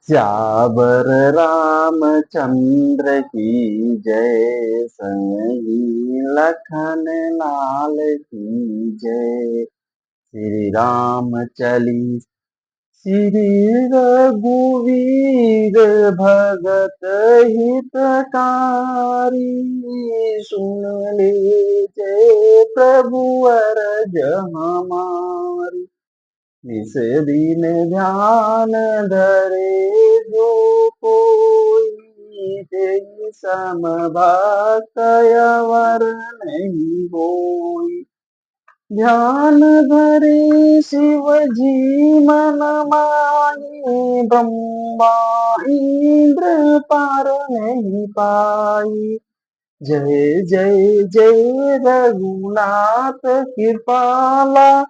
श्यावर रामचंद्र की जय। सही लखन लाल की जय। श्री राम चली श्री रघुवीर भगत हितकारी। सुन ले जय प्रभु अरज हमारी। निस दिन ध्यान धरे जो कोई, तेई समभक्त अवर नहीं होई। ध्यान धरे शिव जी मन माही, ब्रह्मा इंद्र पार नहीं पाई। जय जय जय रघुनाथ कृपाला,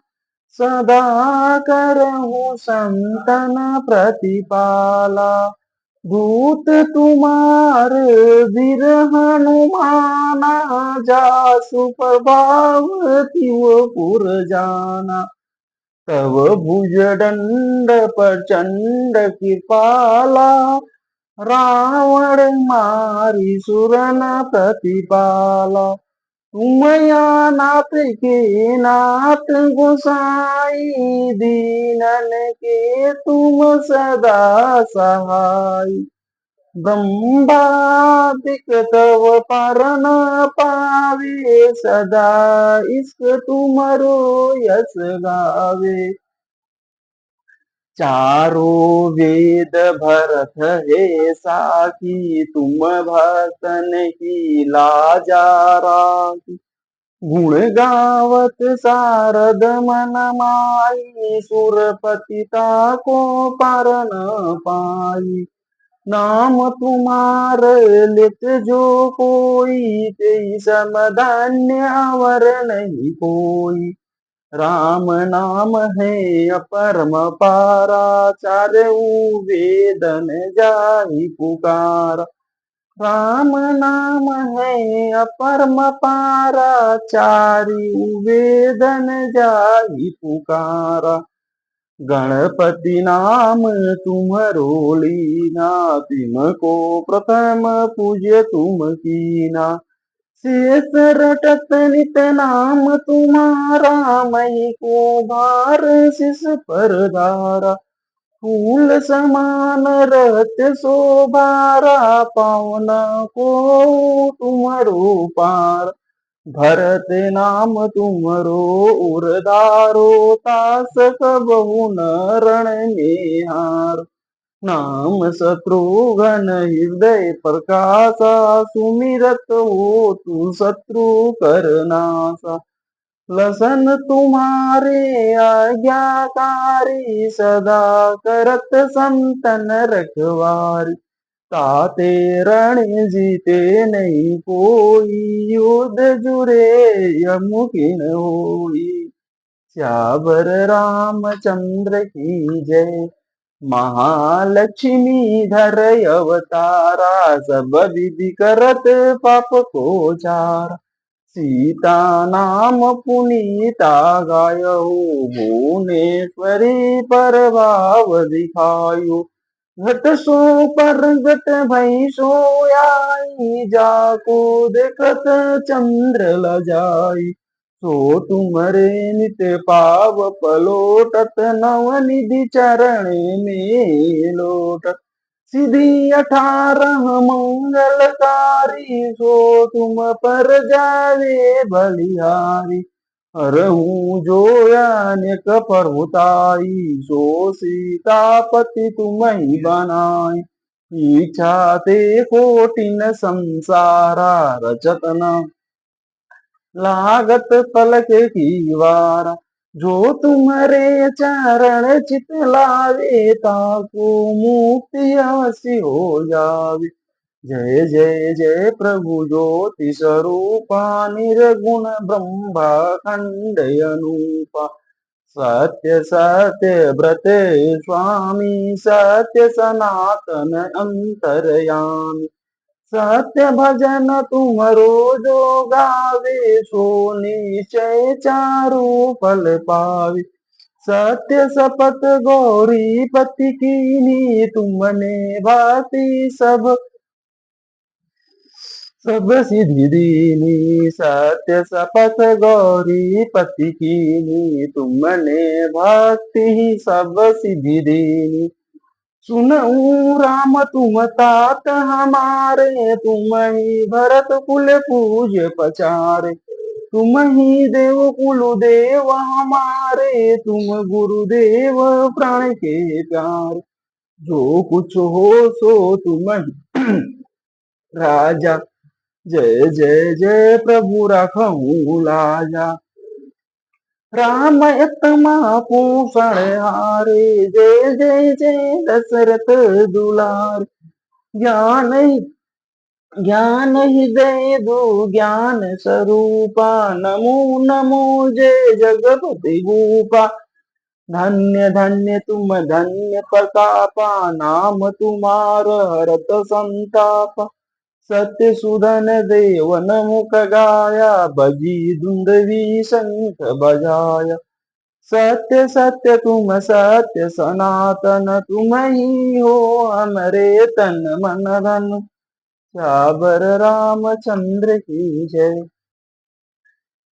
सदा करहूँ संतन प्रतिपाला। दूत तुम्हारे वीर हनुमाना, जासु प्रभाव तिव पुर जाना। तव भुजदंड प्रचंड कृपाला, रावण मारी सुरन प्रतिपाला। तुम या नाथ के नाथ गोसाई, दीनन के तुम सदा सहाय। ब्रह्मादिक तव पर न पावे, सदा इष्ट तुमरो यस गावे। चारों वेद भरत है साखी, तुम भक्तन की लाजा राखी। गुण गावत सारद मन माही, सुरपति ताको पर न पाई। नाम तुम्हार लित जो कोई, तेई समधन्य अवर नहीं कोई। राम नाम है अपरम पारा, चारऊ वेदन जाहि पुकारा। राम नाम है अपरम पारा, चारि वेदन जाहि पुकारा। गणपति नाम तुम्हरो लीना, तिमको प्रथम पूज्य तुम कीना। शेष रटत नित नाम तुम्हारा, मही को भार शिष पर धारा। फूल समान रहत शोभारा, पावन को तुमरो पार। भरत नाम तुमरो उरधारो, तास कबहु न रण में हार। नाम शत्रुघ्न हृदय प्रकाशा, सुमिरत हो तु शत्रु कर नासा। लसन तुम्हारे आज्ञाकारी, सदा करत संतन रखवारी। ताते रण जीते नहीं कोई, युद्ध जुरे यमुखिन होई। श्यावर रामचंद्र की जय। महालक्ष्मी धर अवतारा, सब विधि करत पाप को चारा। सीता नाम पुनीता गायो, भुवनेश्वरी पर भाव दिखायो। घट सो पर घट भई सोयाई, जाको देखत चंद्र लजाई। सो तुमरे नित पाव पलोटत, नवनिधि चरण में लोटत। सिद्धि 18 मंगलकारी, सो तुम पर जावे बलिहारी। हरहूँ जो अनेक प्रभुताई, सो सीतापति तुम्हि बनाई। इच्छा ते कोटिन संसारा, रचत न लागत पलक की वारा। जो तुम्हारे चरण चित लावे, ताको मुक्ति अवश्य हो जावे। जय जय जय प्रभु ज्योति स्वरूपा, निर्गुण ब्रह्मा खंड अनूपा। सत्य सत्य व्रत स्वामी, सत्य सनातन अंतरयामी। सत्य भजन तुमरो जो गावे, सो निश्चय चारु फल पावे। सत्य शपथ गौरी पति कीनी, तुमने भांति सब सिद्धि दीनी। सत्य शपथ गौरी पति कीनी, तुमने भक्ति सब सिद्धि दीनी। सुनऊं राम तुम तात हमारे, तुम ही भरत कुल पूज पचारे। तुम ही देव कुल देव हमारे, तुम गुरुदेव प्राण के प्यारे। जो कुछ हो सो तुम ही राजा, जय जय जय प्रभु राखहूँ लाजा। राम यत्मा पूषण हारे, जय जय जय दशरथ दुलार। ज्ञान ज्ञान हृदय दो ज्ञान स्वरूपा, नमो नमो जय जगपति भूपा। धन्य धन्य तुम धन्य प्रतापा, नाम तुम्हार हरत संतापा। सत्य सुदन देवन मुख गाया, बजी दुंदवी शंख बजाया। सत्य सत्य तुम सत्य सनातन, तुम ही हो हमरे तन मन धन। श्यावर रामचंद्र की जय।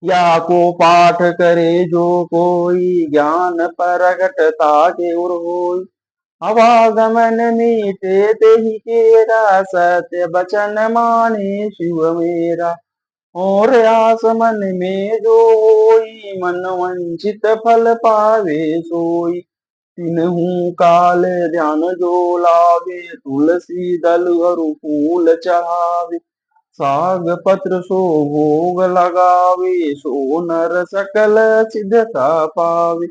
या को पाठ करे जो कोई, ज्ञान परगटता के उर होई। आवागमन मीटे ते ही केरा, सत्य बचन माने शिव मेरा। और आसमन में जो होई, मन वंचित फल पावे सोई। तिन्हू काल ध्यान जो लावे, तुलसी दल अरु फूल चढ़ावे। साग पत्र सो भोग लगावे, सो नर सकल सिद्धता पावे।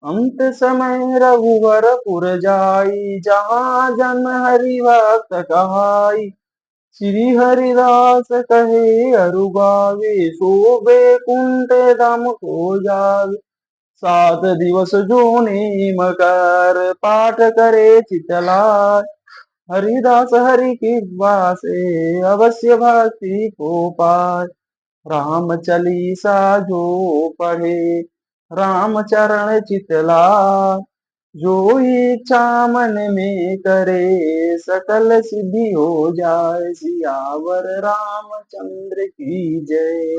अंत समय रघुवर पुर जाई, जहाँ जन हरि भक्त कहाई। श्री हरिदास कहे अरु गावे, सो बैकुंठ धाम को जावे। 7 दिवस जो नेम कर, पाठ करे चितलाय। हरिदास हरि की वासे, अवश्य भक्ति को पाय। राम चालीसा जो पढ़े, राम चरण चितलाय। जो इच्छा मन में करे, सकल सिद्धि हो जाए। सियावर रामचंद्र की जय।